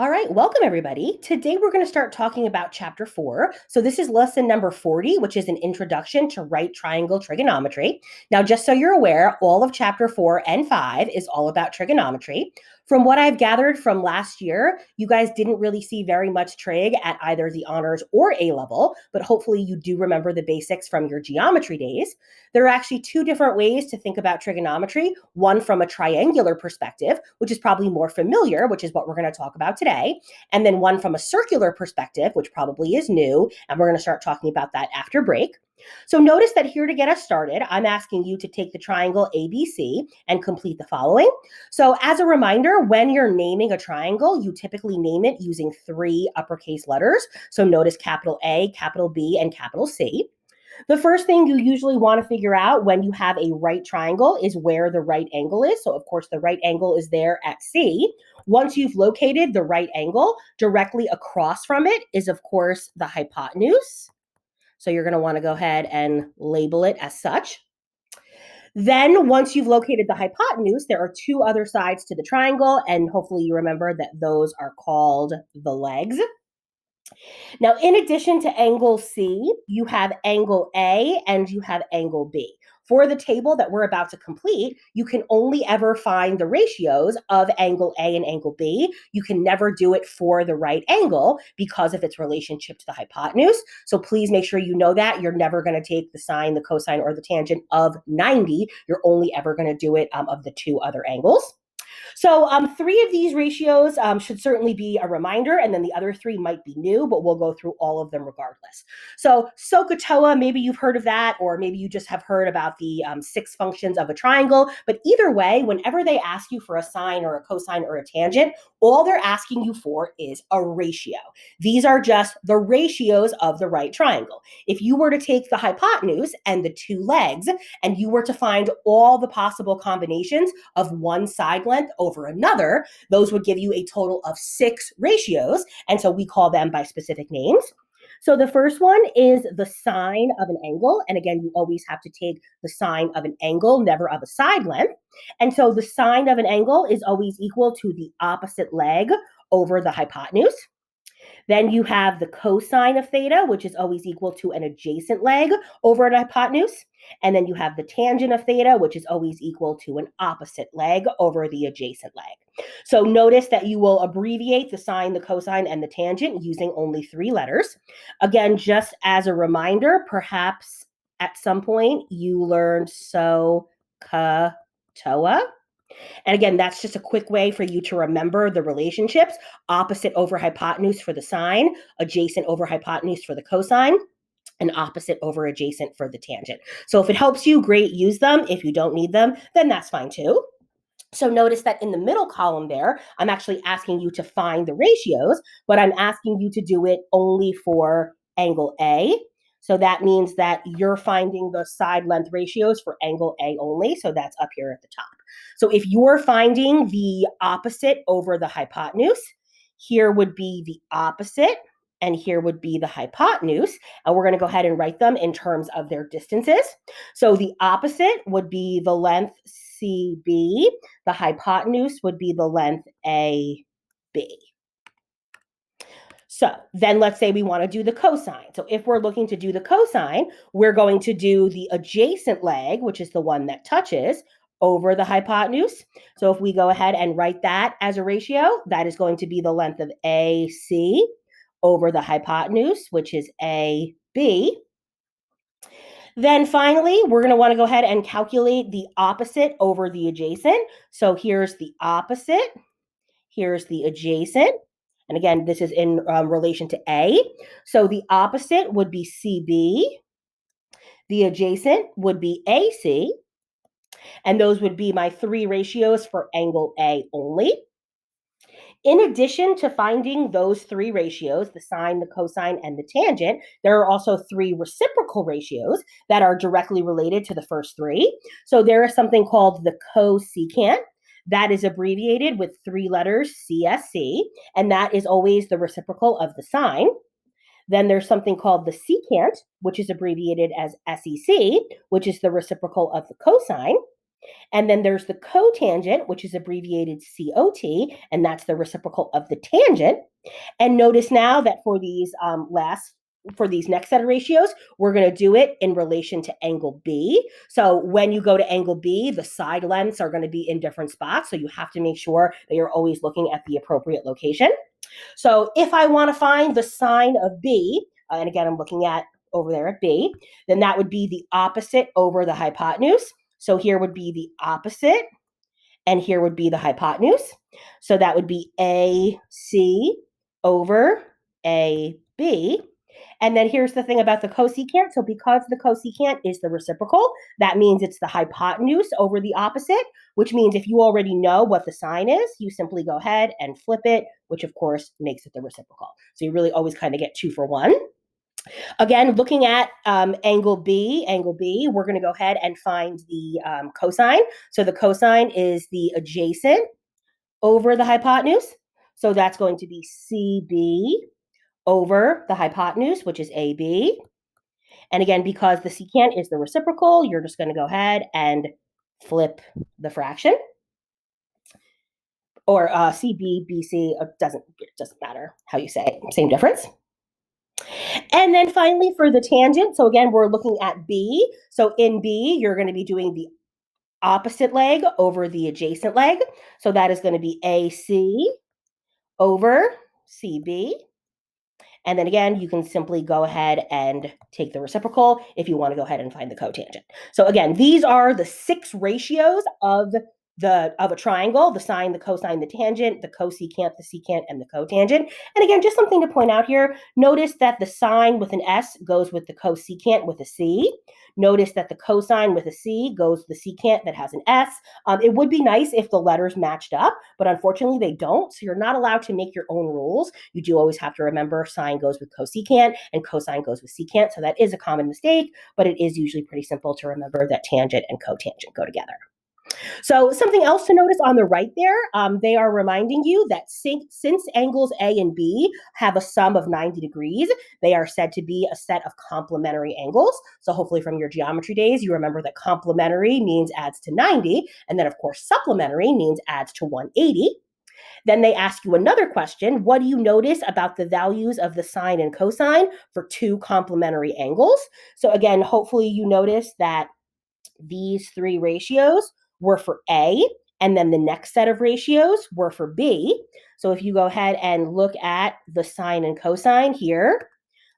All right, welcome everybody. Today we're going to start talking about chapter 4. So this is lesson number 40, which is an introduction to right triangle trigonometry. Now, just so you're aware, all of chapter 4 and 5 is all about trigonometry. From what I've gathered from last year, you guys didn't really see very much trig at either the honors or A level, but hopefully you do remember the basics from your geometry days. There are actually two different ways to think about trigonometry, one from a triangular perspective, which is probably more familiar, which is what we're going to talk about today, and then one from a circular perspective, which probably is new, and we're going to start talking about that after break. So notice that here to get us started, I'm asking you to take the triangle ABC and complete the following. So as a reminder, when you're naming a triangle, you typically name it using 3 uppercase letters. So notice capital A, capital B, and capital C. The first thing you usually want to figure out when you have a right triangle is where the right angle is. So of course the right angle is there at C. Once you've located the right angle, directly across from it is of course the hypotenuse. So you're going to want to go ahead and label it as such. Then once you've located the hypotenuse, there are 2 other sides to the triangle, and hopefully you remember that those are called the legs. Now, in addition to angle C, you have angle A and you have angle B. For the table that we're about to complete, you can only ever find the ratios of angle A and angle B. You can never do it for the right angle because of its relationship to the hypotenuse. So please make sure you know that. You're never going to take the sine, the cosine, or the tangent of 90. You're only ever going to do it of the 2 other angles. So 3 of these ratios should certainly be a reminder, and then the other 3 might be new, but we'll go through all of them regardless. So SOHCAHTOA, maybe you've heard of that, or maybe you just have heard about the 6 functions of a triangle. But either way, whenever they ask you for a sine or a cosine or a tangent, all they're asking you for is a ratio. These are just the ratios of the right triangle. If you were to take the hypotenuse and the 2 legs, and you were to find all the possible combinations of one side length over another, those would give you a total of 6 ratios. And so we call them by specific names. So the first one is the sine of an angle. And again, you always have to take the sine of an angle, never of a side length. And so the sine of an angle is always equal to the opposite leg over the hypotenuse. Then you have the cosine of theta, which is always equal to an adjacent leg over an hypotenuse. And then you have the tangent of theta, which is always equal to an opposite leg over the adjacent leg. So notice that you will abbreviate the sine, the cosine, and the tangent using only 3 letters. Again, just as a reminder, perhaps at some point you learned SOHCAHTOA. And again, that's just a quick way for you to remember the relationships: opposite over hypotenuse for the sine, adjacent over hypotenuse for the cosine, and opposite over adjacent for the tangent. So if it helps you, great, use them. If you don't need them, then that's fine too. So notice that in the middle column there, I'm actually asking you to find the ratios, but I'm asking you to do it only for angle A. So that means that you're finding the side length ratios for angle A only. So that's up here at the top. So if you're finding the opposite over the hypotenuse, here would be the opposite, and here would be the hypotenuse. And we're going to go ahead and write them in terms of their distances. So the opposite would be the length CB. The hypotenuse would be the length AB. So then let's say we want to do the cosine. So if we're looking to do the cosine, we're going to do the adjacent leg, which is the one that touches, over the hypotenuse. So if we go ahead and write that as a ratio, that is going to be the length of AC over the hypotenuse, which is AB. Then finally, we're going to want to go ahead and calculate the opposite over the adjacent. So here's the opposite. Here's the adjacent. And again, this is in relation to A. So the opposite would be CB. The adjacent would be AC. And those would be my 3 ratios for angle A only. In addition to finding those 3 ratios, the sine, the cosine, and the tangent, there are also 3 reciprocal ratios that are directly related to the first 3. So there is something called the cosecant. That is abbreviated with 3 letters, CSC, and that is always the reciprocal of the sine. Then there's something called the secant, which is abbreviated as SEC, which is the reciprocal of the cosine. And then there's the cotangent, which is abbreviated COT, and that's the reciprocal of the tangent. And notice now that for these next set of ratios, we're going to do it in relation to angle B. So when you go to angle B, the side lengths are going to be in different spots. So you have to make sure that you're always looking at the appropriate location. So if I want to find the sine of B, and again, I'm looking at over there at B, then that would be the opposite over the hypotenuse. So here would be the opposite, and here would be the hypotenuse. So that would be AC over AB. And then here's the thing about the cosecant. So because the cosecant is the reciprocal, that means it's the hypotenuse over the opposite, which means if you already know what the sine is, you simply go ahead and flip it, which of course makes it the reciprocal. So you really always kind of get 2 for 1. Again, looking at angle B, we're going to go ahead and find the cosine. So the cosine is the adjacent over the hypotenuse. So that's going to be CB over the hypotenuse, which is AB. And again, because the secant is the reciprocal, you're just going to go ahead and flip the fraction. Or CB, BC, it doesn't matter how you say it, same difference. And then finally for the tangent, so again, we're looking at B. So in B, you're going to be doing the opposite leg over the adjacent leg. So that is going to be AC over CB. And then again, you can simply go ahead and take the reciprocal if you want to go ahead and find the cotangent. So again, these are the 6 ratios of a triangle: the sine, the cosine, the tangent, the cosecant, the secant, and the cotangent. And again, just something to point out here, notice that the sine with an S goes with the cosecant with a C. Notice that the cosine with a C goes with the secant that has an S. It would be nice if the letters matched up, but unfortunately they don't. So you're not allowed to make your own rules. You do always have to remember sine goes with cosecant and cosine goes with secant. So that is a common mistake, but it is usually pretty simple to remember that tangent and cotangent go together. So something else to notice on the right there, they are reminding you that since angles A and B have a sum of 90 degrees, they are said to be a set of complementary angles. So hopefully from your geometry days, you remember that complementary means adds to 90, and then of course supplementary means adds to 180. Then they ask you another question: what do you notice about the values of the sine and cosine for 2 complementary angles? So again, hopefully you notice that these 3 ratios were for A, and then the next set of ratios were for B. So if you go ahead and look at the sine and cosine here,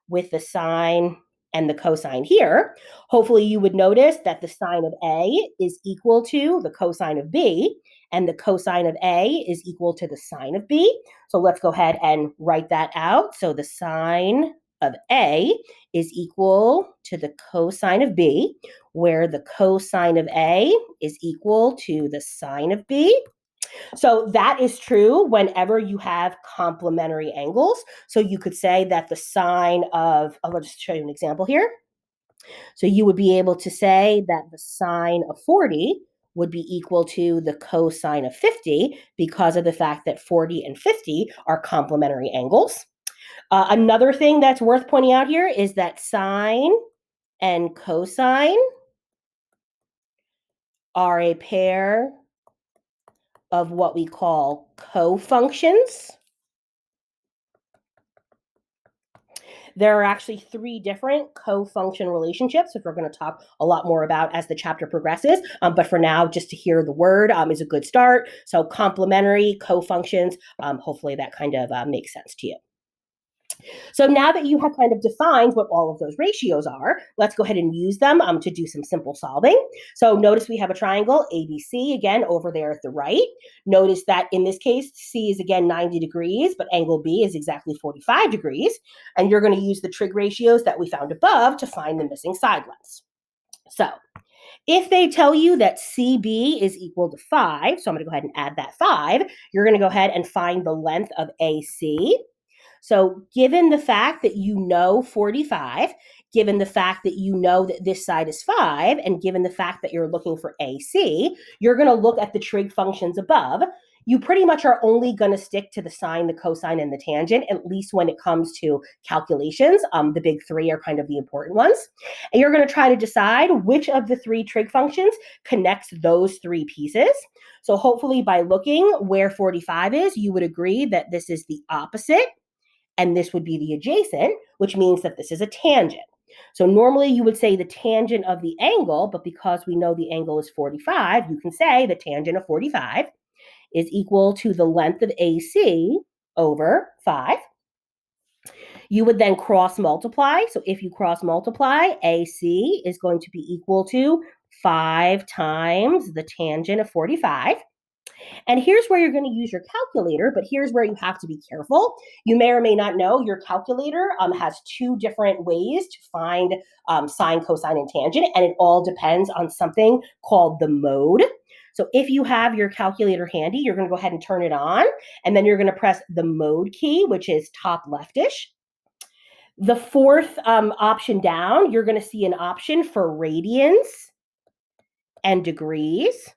with the sine and the cosine here, hopefully you would notice that the sine of A is equal to the cosine of B, and the cosine of A is equal to the sine of B. So let's go ahead and write that out. So the sine of A is equal to the cosine of B, where the cosine of A is equal to the sine of B. So that is true whenever you have complementary angles. So you could say that the sine of, I'll just show you an example here. So you would be able to say that the sine of 40 would be equal to the cosine of 50 because of the fact that 40 and 50 are complementary angles. Another thing that's worth pointing out here is that sine and cosine are a pair of what we call cofunctions. There are actually 3 different co-function relationships, which we're going to talk a lot more about as the chapter progresses. But for now, just to hear the word is a good start. So complementary, co-functions, hopefully that kind of makes sense to you. So now that you have kind of defined what all of those ratios are, let's go ahead and use them to do some simple solving. So notice we have a triangle ABC again over there at the right. Notice that in this case, C is again 90 degrees, but angle B is exactly 45 degrees. And you're going to use the trig ratios that we found above to find the missing side lengths. So if they tell you that CB is equal to 5, so I'm going to go ahead and add that 5, you're going to go ahead and find the length of AC. So given the fact that you know 45, given the fact that you know that this side is 5, and given the fact that you're looking for AC, you're going to look at the trig functions above. you pretty much are only going to stick to the sine, the cosine, and the tangent, at least when it comes to calculations. The big three are kind of the important ones. And you're going to try to decide which of the three trig functions connects those three pieces. So hopefully by looking where 45 is, you would agree that this is the opposite and this would be the adjacent, which means that this is a tangent. So normally you would say the tangent of the angle, but because we know the angle is 45, you can say the tangent of 45 is equal to the length of AC over 5. You would then cross multiply. So if you cross multiply, AC is going to be equal to 5 times the tangent of 45. And here's where you're going to use your calculator, but here's where you have to be careful. You may or may not know your calculator has two different ways to find sine, cosine, and tangent, and it all depends on something called the mode. So if you have your calculator handy, you're going to go ahead and turn it on, and then you're going to press the mode key, which is top leftish. The fourth option down, you're going to see an option for radians and degrees.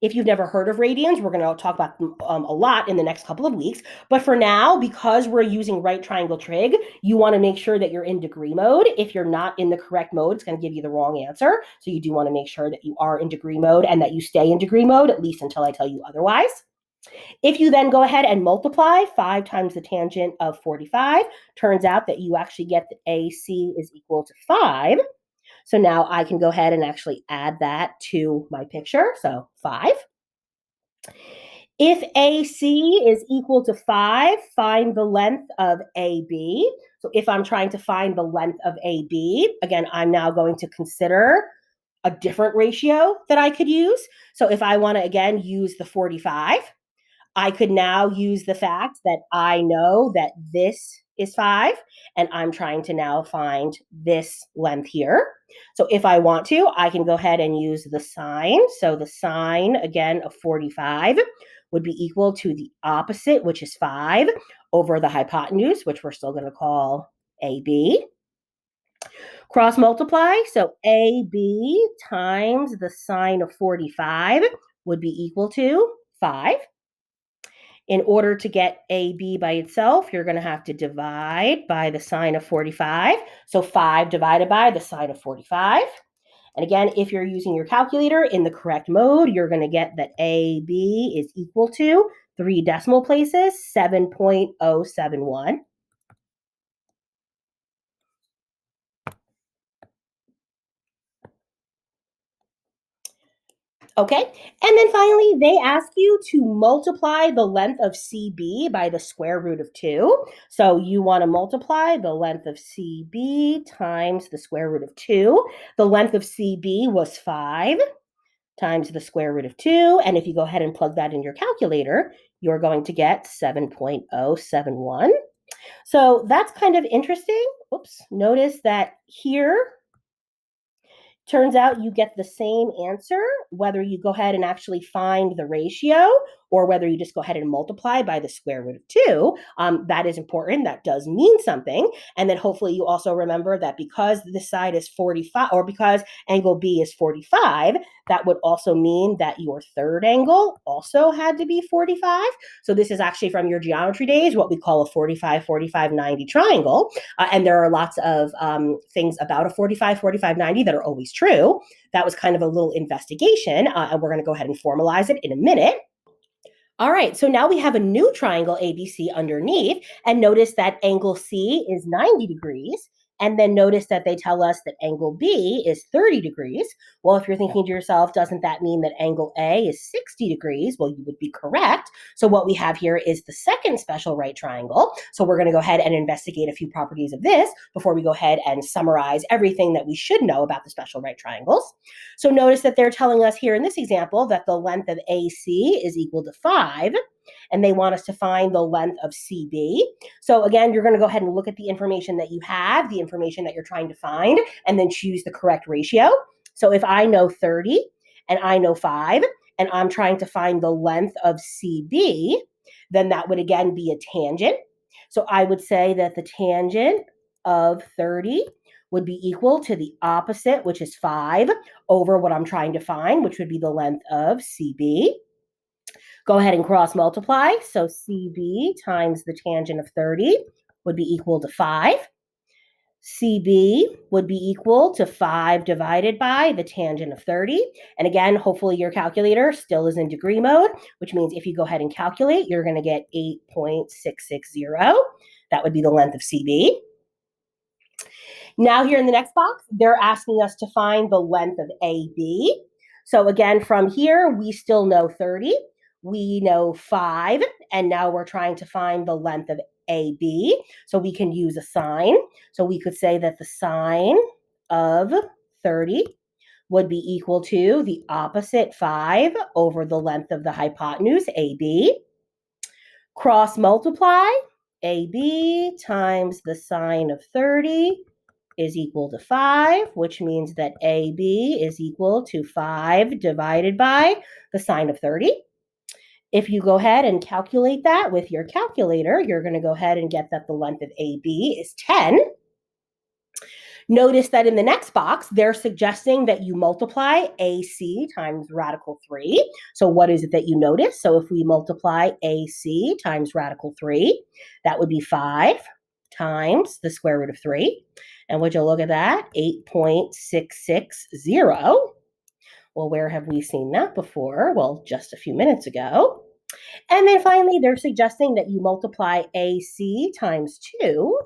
If you've never heard of radians, we're going to talk about them a lot in the next couple of weeks. But for now, because we're using right triangle trig, you want to make sure that you're in degree mode. If you're not in the correct mode, it's going to give you the wrong answer. So you do want to make sure that you are in degree mode and that you stay in degree mode, at least until I tell you otherwise. If you then go ahead and multiply 5 times the tangent of 45, turns out that you actually get that AC is equal to 5. So now I can go ahead and actually add that to my picture. So 5. If AC is equal to 5, find the length of AB. So if I'm trying to find the length of AB, again, I'm now going to consider a different ratio that I could use. So if I want to, again, use the 45, I could now use the fact that I know that this is 5, and I'm trying to now find this length here. So if I want to, I can go ahead and use the sine. So the sine, again, of 45 would be equal to the opposite, which is 5, over the hypotenuse, which we're still going to call AB. Cross multiply, so AB times the sine of 45 would be equal to 5. In order to get AB by itself, you're going to have to divide by the sine of 45. So 5 divided by the sine of 45. And again, if you're using your calculator in the correct mode, you're going to get that AB is equal to 3 decimal places, 7.071. Okay, and then finally, they ask you to multiply the length of CB by the square root of 2. So you want to multiply the length of CB times the square root of 2. The length of CB was 5 times the square root of 2. And if you go ahead and plug that in your calculator, you're going to get 7.071. So that's kind of interesting. Oops, notice that here, turns out you get the same answer, whether you go ahead and actually find the ratio or whether you just go ahead and multiply by the square root of 2. That is important. That does mean something. And then hopefully you also remember that because this side is 45, or because angle B is 45, that would also mean that your third angle also had to be 45. So this is actually from your geometry days, what we call a 45, 45, 90 triangle. And there are lots of things about a 45, 45, 90 that are always true. That was kind of a little investigation, and we're going to go ahead and formalize it in a minute. All right, so now we have a new triangle ABC underneath, and notice that angle C is 90 degrees, and then notice that they tell us that angle B is 30 degrees. Well, if you're thinking to yourself, doesn't that mean that angle A is 60 degrees? Well, you would be correct. So what we have here is the second special right triangle. So we're going to go ahead and investigate a few properties of this before we go ahead and summarize everything that we should know about the special right triangles. So notice that they're telling us here in this example that the length of AC is equal to 5, and they want us to find the length of CB. So again, you're going to go ahead and look at the information that you have, the information that you're trying to find, and then choose the correct ratio. So if I know 30 and I know 5, and I'm trying to find the length of CB, then that would again be a tangent. So I would say that the tangent of 30 would be equal to the opposite, which is 5, over what I'm trying to find, which would be the length of CB. Go ahead and cross multiply. So CB times the tangent of 30 would be equal to 5. CB would be equal to 5 divided by the tangent of 30. And again, hopefully your calculator still is in degree mode, which means if you go ahead and calculate, you're going to get 8.660. That would be the length of CB. Now here in the next box, they're asking us to find the length of AB. So again, from here, we still know 30. We know 5, and now we're trying to find the length of AB. So we can use a sign. So we could say that the sine of 30 would be equal to the opposite 5 over the length of the hypotenuse, AB. Cross multiply, AB times the sine of 30 is equal to 5, which means that AB is equal to 5 divided by the sine of 30. If you go ahead and calculate that with your calculator, you're going to go ahead and get that the length of AB is 10. Notice that in the next box, they're suggesting that you multiply AC times radical 3. So what is it that you notice? So if we multiply AC times radical 3, that would be 5 times the square root of 3. And would you look at that? 8.660. Well, where have we seen that before? Well, just a few minutes ago. And then finally, they're suggesting that you multiply AC times 2.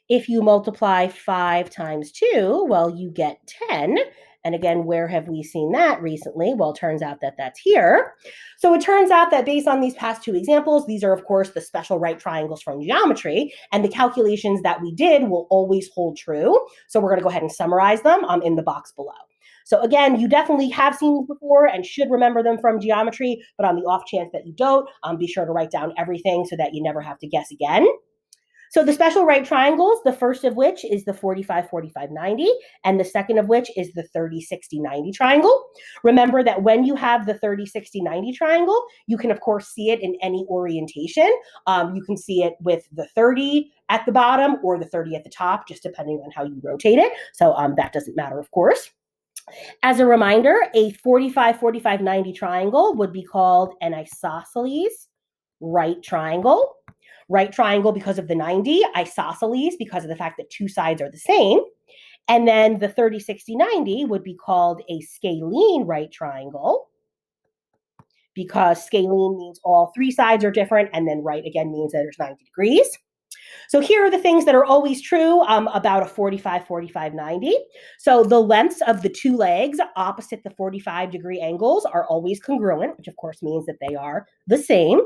If you multiply 5 times 2, well, you get 10. And again, where have we seen that recently? Well, it turns out that that's here. So it turns out that based on these past two examples, these are, of course, the special right triangles from geometry, and the calculations that we did will always hold true. So we're going to go ahead and summarize them in the box below. So again, you definitely have seen these before and should remember them from geometry, but on the off chance that you don't, be sure to write down everything so that you never have to guess again. So the special right triangles, the first of which is the 45, 45, 90, and the second of which is the 30, 60, 90 triangle. Remember that when you have the 30, 60, 90 triangle, you can, of course, see it in any orientation. You can see it with the 30 at the bottom or the 30 at the top, just depending on how you rotate it. So that doesn't matter, of course. As a reminder, a 45, 45, 90 triangle would be called an isosceles right triangle. Right triangle because of the 90, isosceles because of the fact that two sides are the same. And then the 30, 60, 90 would be called a scalene right triangle because scalene means all three sides are different, and then right again means that there's 90 degrees. So here are the things that are always true about a 45, 45, 90. So the lengths of the two legs opposite the 45-degree angles are always congruent, which of course means that they are the same.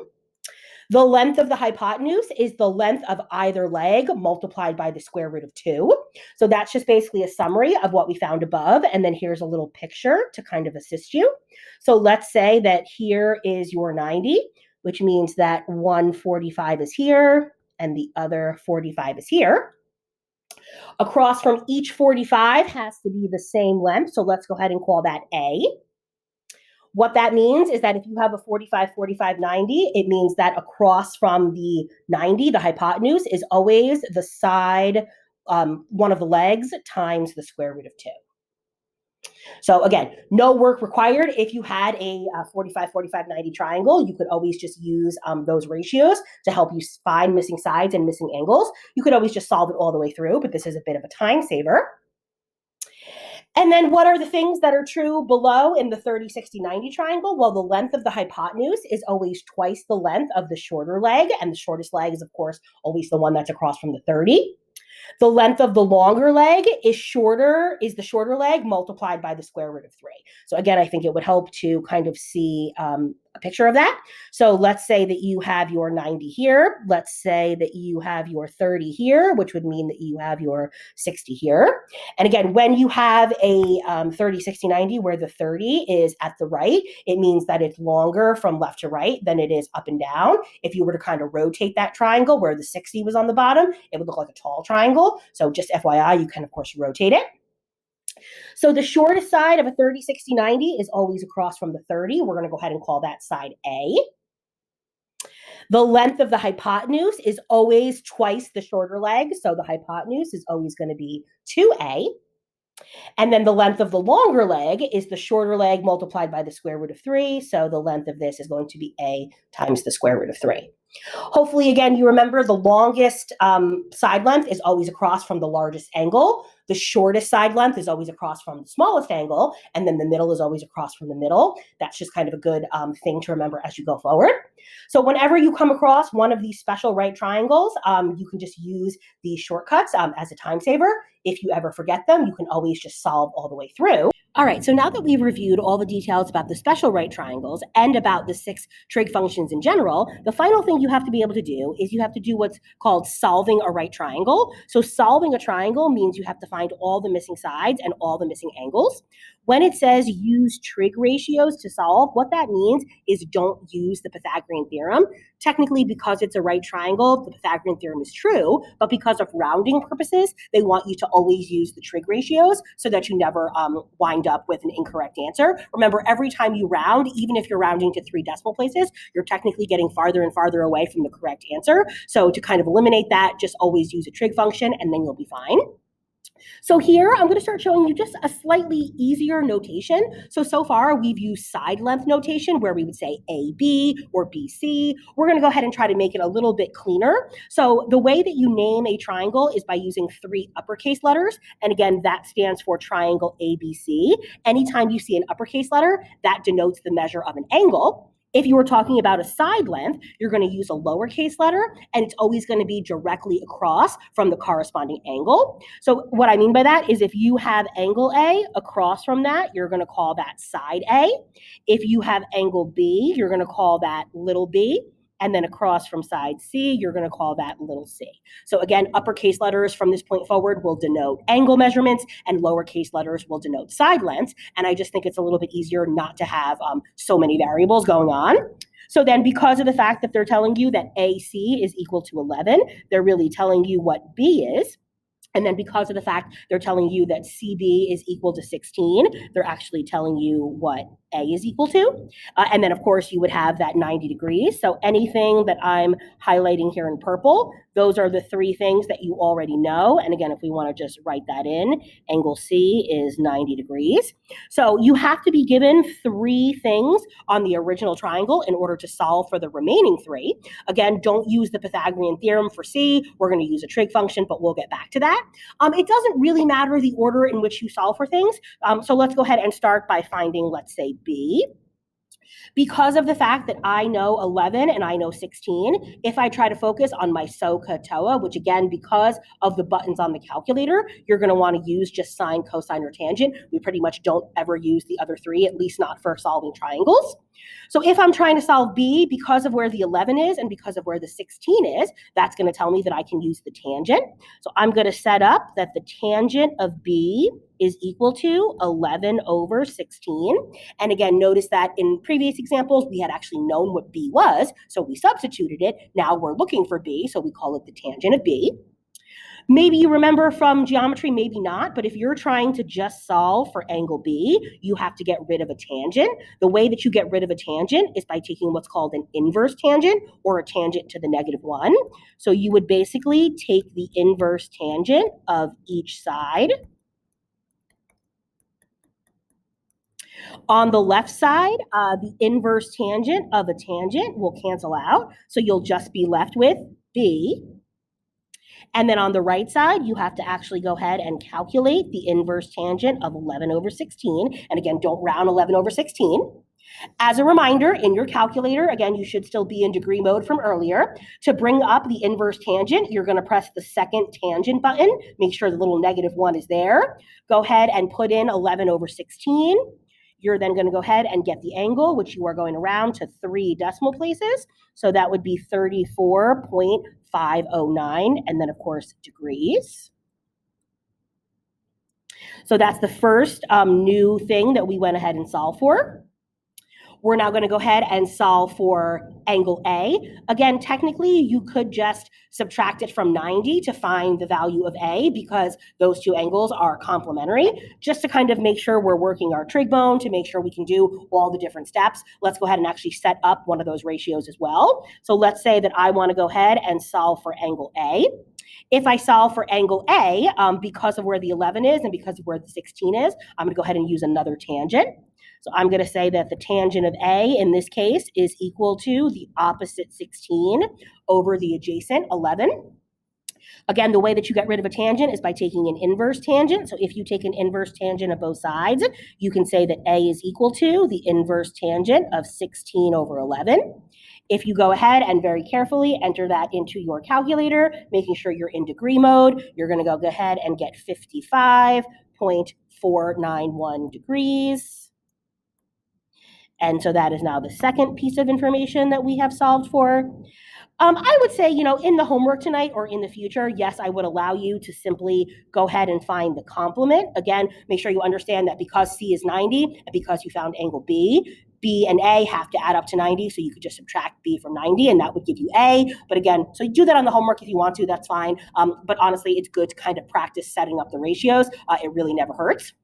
The length of the hypotenuse is the length of either leg multiplied by the square root of 2. So that's just basically a summary of what we found above. And then here's a little picture to kind of assist you. So let's say that here is your 90, which means that one 45 is here and the other 45 is here. Across from each 45 has to be the same length. So let's go ahead and call that A. What that means is that if you have a 45, 45, 90, it means that across from the 90, the hypotenuse is always the side, one of the legs times the square root of 2. So again, no work required. If you had a 45, 45, 90 triangle, you could always just use those ratios to help you find missing sides and missing angles. You could always just solve it all the way through, but this is a bit of a time saver. And then what are the things that are true below in the 30, 60, 90 triangle? Well, the length of the hypotenuse is always twice the length of the shorter leg, and the shortest leg is, of course, always the one that's across from the 30. The length of the longer leg is the shorter leg multiplied by the square root of 3. So again, I think it would help to kind of see a picture of that. So let's say that you have your 90 here. Let's say that you have your 30 here, which would mean that you have your 60 here. And again, when you have a 30, 60, 90, where the 30 is at the right, it means that it's longer from left to right than it is up and down. If you were to kind of rotate that triangle where the 60 was on the bottom, it would look like a tall triangle. So just FYI, you can, of course, rotate it. So the shortest side of a 30, 60, 90 is always across from the 30. We're going to go ahead and call that side A. The length of the hypotenuse is always twice the shorter leg. So the hypotenuse is always going to be 2A. And then the length of the longer leg is the shorter leg multiplied by the square root of 3. So the length of this is going to be a times the square root of 3. Hopefully, again, you remember the longest side length is always across from the largest angle. The shortest side length is always across from the smallest angle. And then the middle is always across from the middle. That's just kind of a good thing to remember as you go forward. So whenever you come across one of these special right triangles, you can just use these shortcuts as a time saver. If you ever forget them, you can always just solve all the way through. All right, so now that we've reviewed all the details about the special right triangles and about the 6 trig functions in general, the final thing you have to be able to do is you have to do what's called solving a right triangle. So solving a triangle means you have to find all the missing sides and all the missing angles. When it says use trig ratios to solve, what that means is don't use the Pythagorean theorem. Technically, because it's a right triangle, the Pythagorean theorem is true, but because of rounding purposes, they want you to always use the trig ratios so that you never wind up with an incorrect answer. Remember, every time you round, even if you're rounding to 3 decimal places, you're technically getting farther and farther away from the correct answer. So to kind of eliminate that, just always use a trig function and then you'll be fine. So here, I'm going to start showing you just a slightly easier notation. So far, we've used side length notation where we would say AB or BC. We're going to go ahead and try to make it a little bit cleaner. So the way that you name a triangle is by using 3 uppercase letters. And again, that stands for triangle ABC. Anytime you see an uppercase letter, that denotes the measure of an angle. If you were talking about a side length, you're going to use a lowercase letter, and it's always going to be directly across from the corresponding angle. So what I mean by that is if you have angle A across from that, you're going to call that side A. If you have angle B, you're going to call that little b. And then across from side C, you're going to call that little c. So again, uppercase letters from this point forward will denote angle measurements, and lowercase letters will denote side lengths. And I just think it's a little bit easier not to have so many variables going on. So then because of the fact that they're telling you that AC is equal to 11, they're really telling you what B is. And then because of the fact they're telling you that CB is equal to 16, they're actually telling you what A is equal to. And then, of course, you would have that 90 degrees. So anything that I'm highlighting here in purple, those are the 3 things that you already know. And again, if we want to just write that in, angle C is 90 degrees. So you have to be given 3 things on the original triangle in order to solve for the remaining 3. Again, don't use the Pythagorean theorem for C. We're going to use a trig function, but we'll get back to that. It doesn't really matter the order in which you solve for things. So let's go ahead and start by finding, let's say, B. Because of the fact that I know 11 and I know 16, if I try to focus on my SOHCAHTOA, which again, because of the buttons on the calculator, you're going to want to use just sine, cosine, or tangent. We pretty much don't ever use the other 3, at least not for solving triangles. So if I'm trying to solve B, because of where the 11 is and because of where the 16 is, that's going to tell me that I can use the tangent. So I'm going to set up that the tangent of B is equal to 11 over 16. And again, notice that in previous examples, we had actually known what B was, so we substituted it. Now we're looking for B, so we call it the tangent of B. Maybe you remember from geometry, maybe not, but if you're trying to just solve for angle B, you have to get rid of a tangent. The way that you get rid of a tangent is by taking what's called an inverse tangent or a tangent to the -1. So you would basically take the inverse tangent of each side. On the left side, the inverse tangent of a tangent will cancel out, so you'll just be left with B. And then on the right side, you have to actually go ahead and calculate the inverse tangent of 11 over 16. And again, don't round 11 over 16. As a reminder, in your calculator, again, you should still be in degree mode from earlier. To bring up the inverse tangent, you're going to press the second tangent button. Make sure the little -1 is there. Go ahead and put in 11 over 16. You're then going to go ahead and get the angle, which you are going to round to 3 decimal places. So that would be 34.509, and then, of course, degrees. So that's the first new thing that we went ahead and solved for. We're now going to go ahead and solve for angle A. Again, technically, you could just subtract it from 90 to find the value of A because those 2 angles are complementary. Just to kind of make sure we're working our trig bone, to make sure we can do all the different steps, let's go ahead and actually set up one of those ratios as well. So let's say that I want to go ahead and solve for angle A. If I solve for angle A, because of where the 11 is and because of where the 16 is, I'm going to go ahead and use another tangent. So I'm going to say that the tangent of A in this case is equal to the opposite 16 over the adjacent 11. Again, the way that you get rid of a tangent is by taking an inverse tangent. So if you take an inverse tangent of both sides, you can say that A is equal to the inverse tangent of 16 over 11. If you go ahead and very carefully enter that into your calculator, making sure you're in degree mode, you're going to go ahead and get 55.491 degrees. And so that is now the second piece of information that we have solved for. I would say, in the homework tonight or in the future, yes, I would allow you to simply go ahead and find the complement. Again, make sure you understand that because C is 90 and because you found angle B and A have to add up to 90, so you could just subtract B from 90 and that would give you A. But again, so you do that on the homework if you want to, that's fine. But honestly, it's good to kind of practice setting up the ratios. It really never hurts.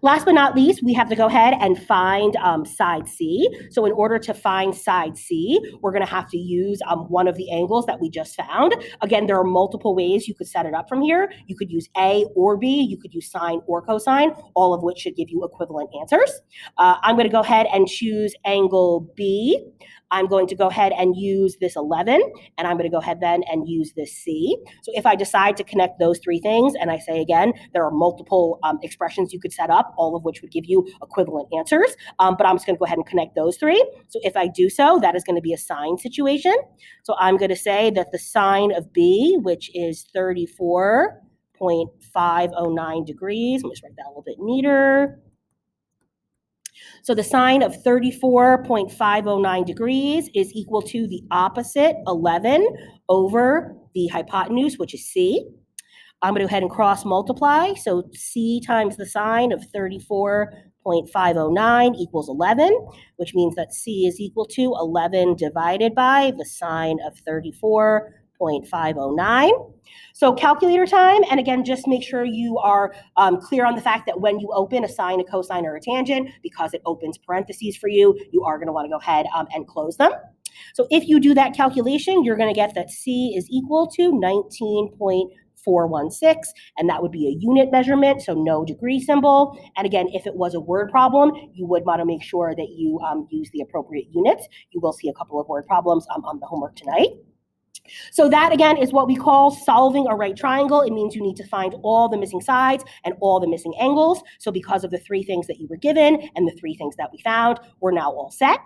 Last but not least, we have to go ahead and find side C. So in order to find side C, we're going to have to use one of the angles that we just found. Again, there are multiple ways you could set it up from here. You could use A or B. You could use sine or cosine, all of which should give you equivalent answers. I'm going to go ahead and choose angle B. I'm going to go ahead and use this 11, and I'm going to go ahead then and use this C. So if I decide to connect those three things, and I say again, there are multiple expressions you could set up, all of which would give you equivalent answers, but I'm just going to go ahead and connect those three. So if I do so, that is going to be a sine situation. So I'm going to say that the sine of B, which is 34.509 degrees, let me just write that a little bit neater. So the sine of 34.509 degrees is equal to the opposite 11 over the hypotenuse, which is C. I'm going to go ahead and cross multiply. So C times the sine of 34.509 equals 11, which means that C is equal to 11 divided by the sine of 34.509. So calculator time, and again, just make sure you are clear on the fact that when you open a sine, a cosine, or a tangent, because it opens parentheses for you, you are going to want to go ahead and close them. So if you do that calculation, you're going to get that C is equal to 19.416, and that would be a unit measurement, so no degree symbol. And again, if it was a word problem, you would want to make sure that you use the appropriate units. You will see a couple of word problems on the homework tonight. So that, again, is what we call solving a right triangle. It means you need to find all the missing sides and all the missing angles. So because of the three things that you were given and the three things that we found, we're now all set.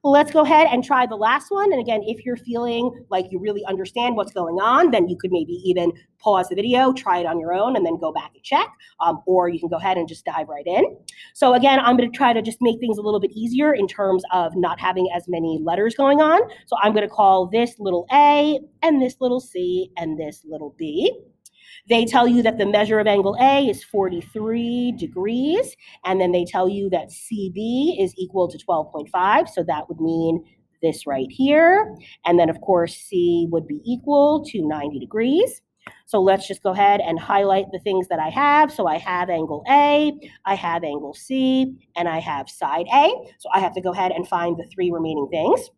Let's go ahead and try the last one. And again, if you're feeling like you really understand what's going on, then you could maybe even pause the video, try it on your own, and then go back and check. Or you can go ahead and just dive right in. So again, I'm going to try to just make things a little bit easier in terms of not having as many letters going on. So I'm going to call this little a, and this little c, and this little b. They tell you that the measure of angle A is 43 degrees, and then they tell you that CB is equal to 12.5, so that would mean this right here. And then, of course, C would be equal to 90 degrees. So let's just go ahead and highlight the things that I have. So I have angle A, I have angle C, and I have side A. So I have to go ahead and find the three remaining things.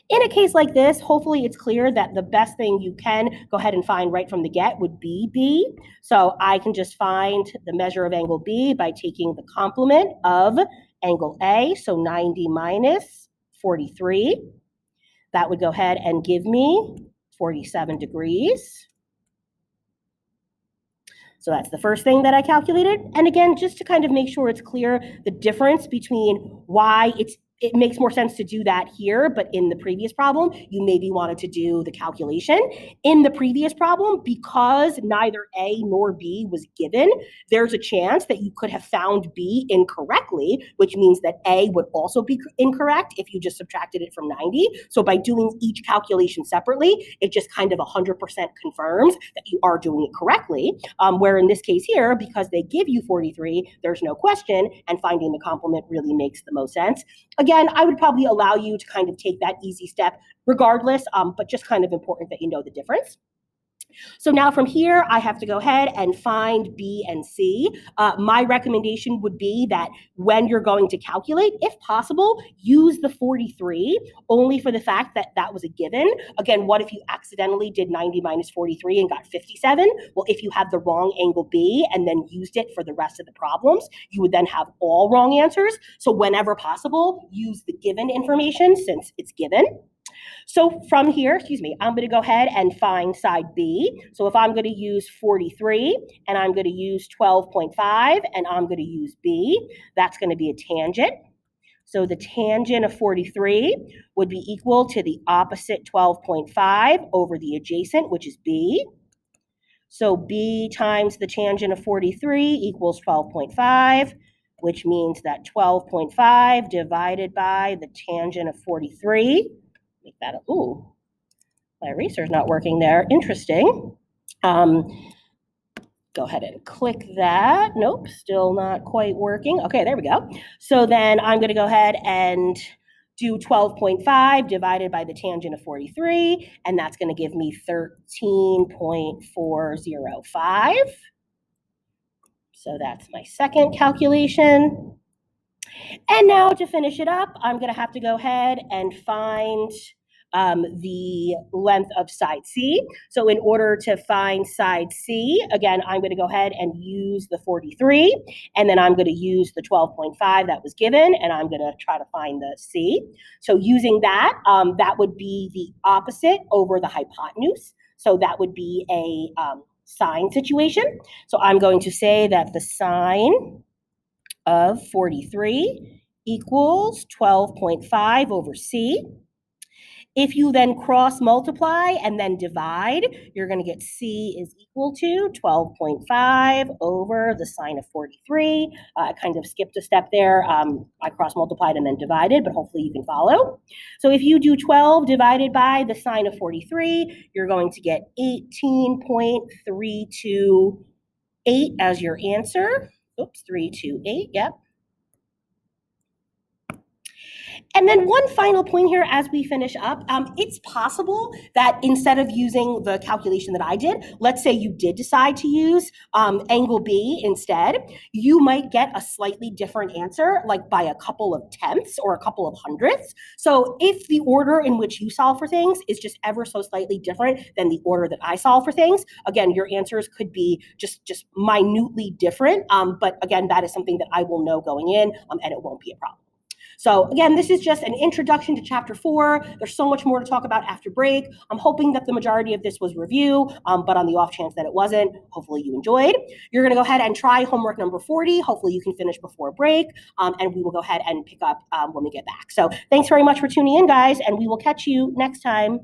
In a case like this, hopefully it's clear that the best thing you can go ahead and find right from the get would be B. So I can just find the measure of angle B by taking the complement of angle A, so 90 minus 43. That would go ahead and give me 47 degrees. So that's the first thing that I calculated. And again, just to kind of make sure it's clear, the difference between why it makes more sense to do that here, but in the previous problem, you maybe wanted to do the calculation. In the previous problem, because neither A nor B was given, there's a chance that you could have found B incorrectly, which means that A would also be incorrect if you just subtracted it from 90. So by doing each calculation separately, it just kind of 100% confirms that you are doing it correctly. Where in this case here, because they give you 43, there's no question, and finding the complement really makes the most sense. Again, I would probably allow you to kind of take that easy step regardless, but just kind of important that you know the difference. So now from here, I have to go ahead and find B and C. My recommendation would be that when you're going to calculate, if possible, use the 43, only for the fact that that was a given. Again, what if you accidentally did 90 minus 43 and got 57? Well, if you had the wrong angle B and then used it for the rest of the problems, you would then have all wrong answers. So whenever possible, use the given information since it's given. So from here, I'm going to go ahead and find side B. So if I'm going to use 43 and I'm going to use 12.5 and I'm going to use B, that's going to be a tangent. So the tangent of 43 would be equal to the opposite 12.5 over the adjacent, which is B. So B times the tangent of 43 equals 12.5, which means that 12.5 divided by the tangent of 43, make that a, ooh, my eraser's not working there. Interesting. Go ahead and click that. Nope, still not quite working. Okay, there we go. So then I'm going to go ahead and do 12.5 divided by the tangent of 43, and that's going to give me 13.405. So that's my second calculation. And now to finish it up, I'm going to have to go ahead and find the length of side C. So in order to find side C, again, I'm going to go ahead and use the 43, and then I'm going to use the 12.5 that was given, and I'm going to try to find the C. So using that, that would be the opposite over the hypotenuse. So that would be a sine situation. So I'm going to say that the sine of 43 equals 12.5 over C. If you then cross multiply and then divide, you're going to get C is equal to 12.5 over the sine of 43. I kind of skipped a step there. I cross multiplied and then divided, but hopefully you can follow. So if you do 12 divided by the sine of 43, you're going to get 18.328 as your answer. Oops, 328, yep. And then one final point here as we finish up, it's possible that instead of using the calculation that I did, let's say you did decide to use angle B instead, you might get a slightly different answer, like by a couple of tenths or a couple of hundredths. So if the order in which you solve for things is just ever so slightly different than the order that I solve for things, again, your answers could be just minutely different. But again, that is something that I will know going in, and it won't be a problem. So again, this is just an introduction to chapter 4. There's so much more to talk about after break. I'm hoping that the majority of this was review, but on the off chance that it wasn't, hopefully you enjoyed. You're going to go ahead and try homework number 40. Hopefully you can finish before break, and we will go ahead and pick up when we get back. So thanks very much for tuning in, guys, and we will catch you next time.